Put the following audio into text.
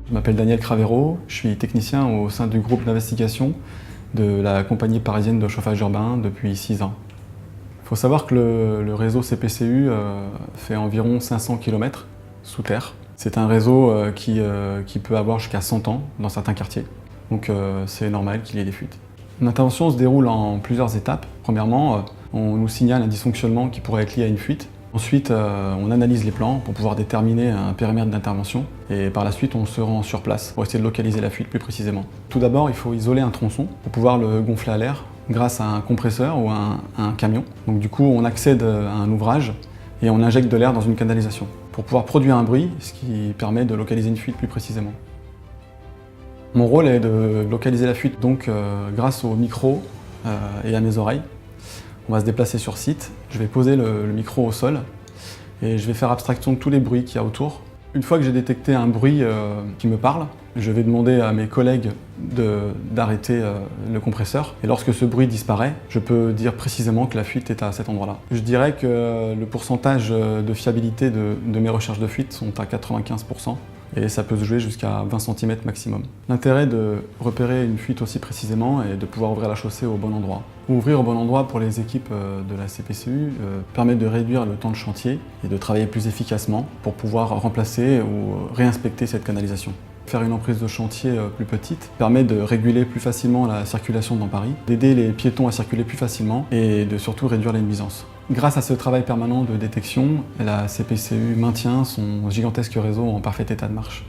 Je m'appelle Daniel Cravero, je suis technicien au sein du groupe d'investigation de la compagnie parisienne de chauffage urbain depuis 6 ans. Il faut savoir que le réseau CPCU fait environ 500 km sous terre. C'est un réseau qui peut avoir jusqu'à 100 ans dans certains quartiers, donc c'est normal qu'il y ait des fuites. L'intervention se déroule en plusieurs étapes. Premièrement, on nous signale un dysfonctionnement qui pourrait être lié à une fuite. Ensuite, on analyse les plans pour pouvoir déterminer un périmètre d'intervention. Et par la suite, on se rend sur place pour essayer de localiser la fuite plus précisément. Tout d'abord, il faut isoler un tronçon pour pouvoir le gonfler à l'air grâce à un compresseur ou à un camion. Donc du coup, on accède à un ouvrage et on injecte de l'air dans une canalisation pour pouvoir produire un bruit, ce qui permet de localiser une fuite plus précisément. Mon rôle est de localiser la fuite donc grâce au micro et à mes oreilles. On va se déplacer sur site, je vais poser le micro au sol et je vais faire abstraction de tous les bruits qu'il y a autour. Une fois que j'ai détecté un bruit qui me parle, je vais demander à mes collègues d'arrêter le compresseur. Et lorsque ce bruit disparaît, je peux dire précisément que la fuite est à cet endroit-là. Je dirais que le pourcentage de fiabilité de mes recherches de fuite sont à 95%. Et ça peut se jouer jusqu'à 20 cm maximum. L'intérêt de repérer une fuite aussi précisément est de pouvoir ouvrir la chaussée au bon endroit. Ouvrir au bon endroit pour les équipes de la CPCU permet de réduire le temps de chantier et de travailler plus efficacement pour pouvoir remplacer ou réinspecter cette canalisation. Faire une emprise de chantier plus petite permet de réguler plus facilement la circulation dans Paris, d'aider les piétons à circuler plus facilement et de surtout réduire les nuisances. Grâce à ce travail permanent de détection, la CPCU maintient son gigantesque réseau en parfait état de marche.